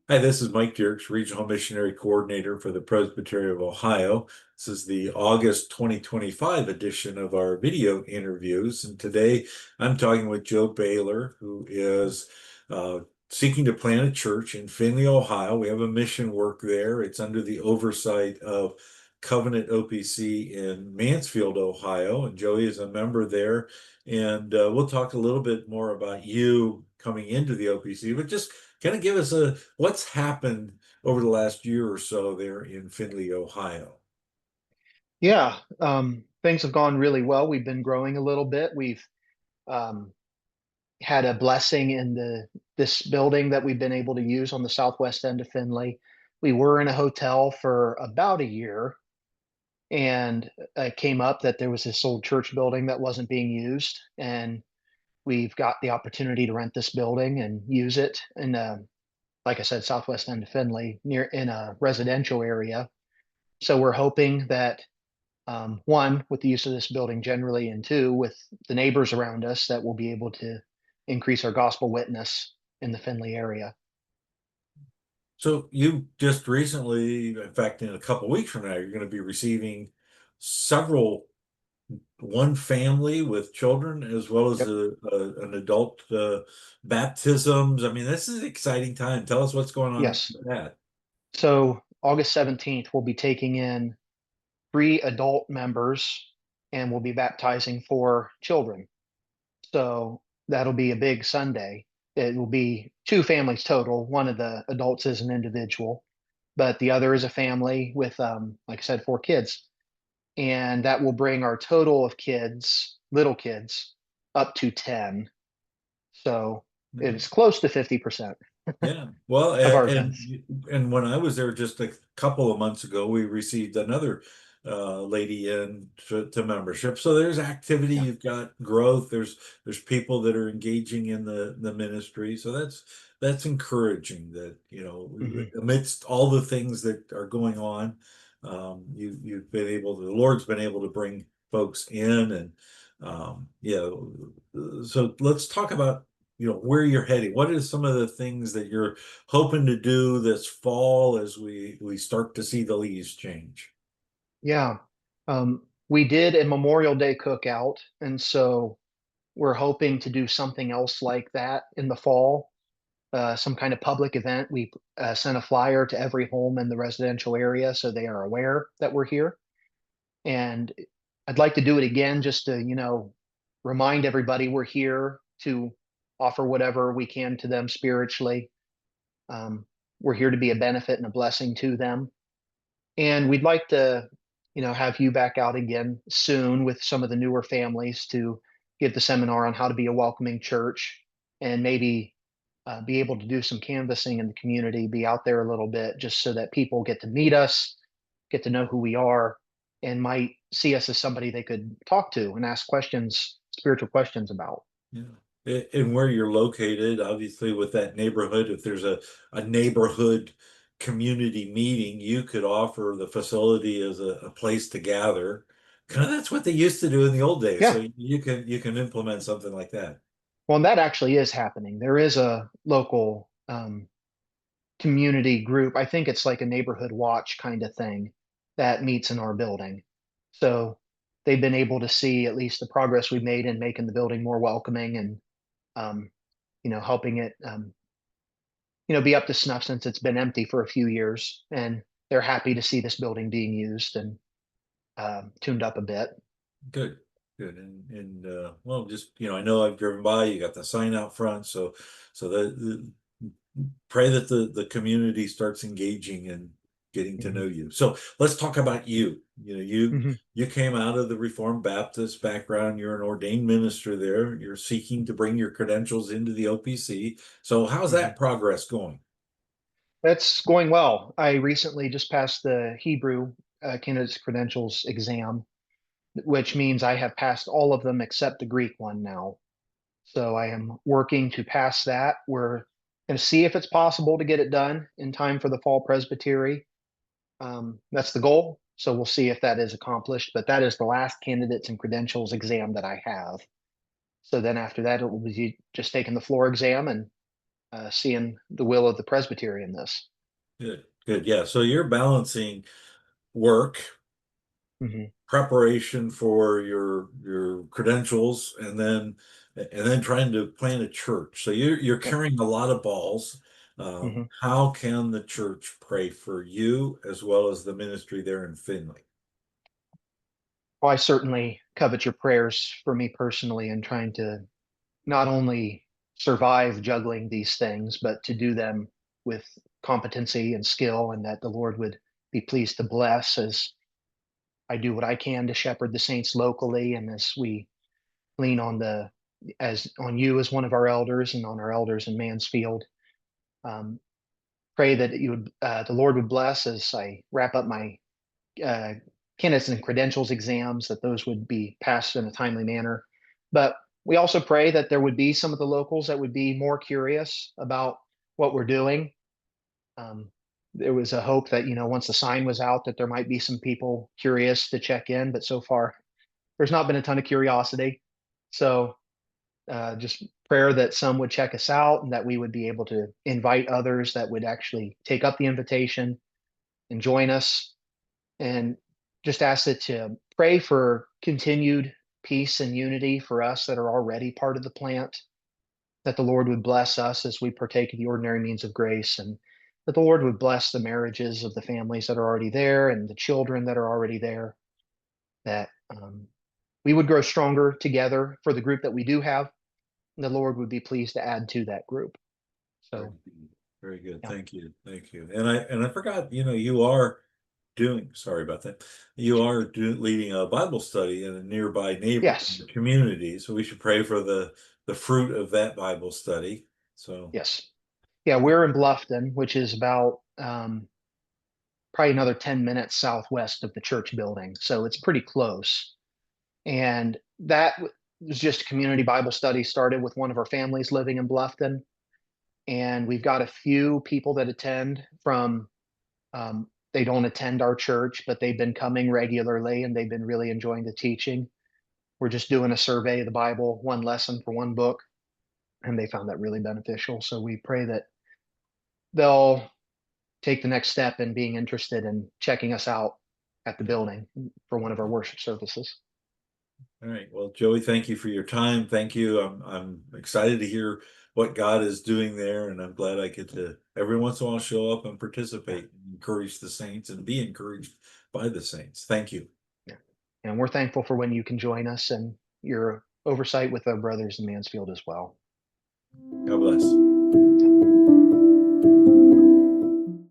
Hi, this is Mike Dirks, Regional Missionary Coordinator for the Presbytery of Ohio. This is the August 2025 edition of our video interviews. And today I'm talking with Joe Boehler, who is uh, seeking to plant a church in Findlay, Ohio. We have a mission work there. It's under the oversight of Covenant OPC in Mansfield, Ohio. And Joey is a member there. And we'll talk a little bit more about you coming into the OPC, but just kind of give us a what's happened over the last year or so there in Findlay, Ohio. Yeah, things have gone really well. We've been growing a little bit. We've um, had a blessing in the this building that we've been able to use on the southwest end of Findlay. We were in a hotel for about a year, and it came up that there was this old church building that wasn't being used, and we've got the opportunity to rent this building and use it in, like I said, southwest end of Findlay, near in a residential area. So we're hoping that one, with the use of this building generally, and two, with the neighbors around us, that we'll be able to increase our gospel witness in the Findlay area. So you just recently, in fact, in a couple of weeks from now, you're going to be receiving several one family with children as well as Yep. an adult baptisms. I mean, this is an exciting time. Tell us what's going on Yes. with that. So August 17th, we'll be taking in three adult members and we'll be baptizing four children. So that'll be a big Sunday. It will be two families total. One of the adults is an individual, but the other is a family with, like I said, four kids. And that will bring our total of kids, little kids, up to 10. So it's close to 50% Yeah. Well, of our events. and when I was there just a couple of months ago, we received another lady in to membership. So there's activity, Yeah. you've got growth, there's people that are engaging in the ministry. So that's encouraging that, Hmm. amidst all the things that are going on, you've been able to, the Lord's been able to bring folks in and yeah. So let's talk about where you're heading. What are some of the things that you're hoping to do this fall as we start to see the leaves change? Yeah. We did a Memorial Day cookout. And so we're hoping to do something else like that in the fall, some kind of public event. We sent a flyer to every home in the residential area so they are aware that we're here. And I'd like to do it again just to, remind everybody we're here to offer whatever we can to them spiritually. Um, we're here to be a benefit and a blessing to them. And we'd like to, have you back out again soon with some of the newer families to give the seminar on how to be a welcoming church and maybe be able to do some canvassing in the community, be out there a little bit just so that people get to meet us, get to know who we are, and might see us as somebody they could talk to and ask questions, spiritual questions about. Yeah. And where you're located, obviously with that neighborhood, if there's a neighborhood community meeting, you could offer the facility as a place to gather. Kind of that's what they used to do in the old days. Yeah. So you can implement something like that. Well, and that actually is happening. There is a local community group. I think it's like a neighborhood watch kind of thing that meets in our building. So they've been able to see at least the progress we've made in making the building more welcoming and um, helping it be up to snuff since it's been empty for a few years. And they're happy to see this building being used and tuned up a bit. Good, good. And well, just I know I've driven by, you got the sign out front, so pray that the community starts engaging and getting to know Mhm. you. So let's talk about you. You Mhm. you came out of the Reformed Baptist background, you're an ordained minister there, you're seeking to bring your credentials into the OPC. So how's Mhm. that progress going? That's going well. I recently just passed the Hebrew candidate's credentials exam, which means I have passed all of them except the Greek one now. So I am working to pass that. We're going to see if it's possible to get it done in time for the fall presbytery. That's the goal. So we'll see if that is accomplished. But that is the last candidates and credentials exam that I have. So then after that, it will be just taking the floor exam and seeing the will of the presbytery in this. Good, good. Yeah. So you're balancing work, Hmm. preparation for your credentials, and then trying to plant a church. So you're Yep. carrying a lot of balls. Hmm. How can the church pray for you as well as the ministry there in Findlay? Well, I certainly covet your prayers for me personally in trying to not only survive juggling these things, but to do them with competency and skill, and that the Lord would be pleased to bless as I do what I can to shepherd the saints locally, and as we lean on the as on you as one of our elders and on our elders in Mansfield. Um, Pray that the Lord would bless as I wrap up my uh, candidates and credentials exams, that those would be passed in a timely manner. But we also pray that there would be some of the locals that would be more curious about what we're doing. Um, there was a hope that, once the sign was out, that there might be some people curious to check in, but so far there's not been a ton of curiosity. So just prayer that some would check us out and that we would be able to invite others that would actually take up the invitation and join us, and just ask it to pray for continued peace and unity for us that are already part of the plant, that the Lord would bless us as we partake of the ordinary means of grace, and that the Lord would bless the marriages of the families that are already there and the children that are already there, that we would grow stronger together for the group that we do have. And the Lord would be pleased to add to that group. Very So, good. Very good. yeah. Thank you. Thank you. And I forgot, you are doing, sorry about that. You are leading a Bible study in a nearby neighbor Yes. community. So we should pray for the fruit of that Bible study. So Yes. Yeah. We're in Bluffton, which is about probably another 10 minutes southwest of the church building. So it's pretty close. And that was just a community Bible study started with one of our families living in Bluffton. And we've got a few people that attend from, they don't attend our church, but they've been coming regularly and they've been really enjoying the teaching. We're just doing a survey of the Bible, one lesson for one book, and they found that really beneficial. So we pray that they'll take the next step in being interested in checking us out at the yeah. building for one of our worship services. All right. Well, Joey, thank you for your time. Thank you. I'm excited to hear what God is doing there, and I'm glad I get to every once in a while show up and Yeah, participate, and encourage the saints, and be encouraged by the saints. Thank you. yeah. And we're thankful for when you can join us and your oversight with our brothers in Mansfield as well. God bless.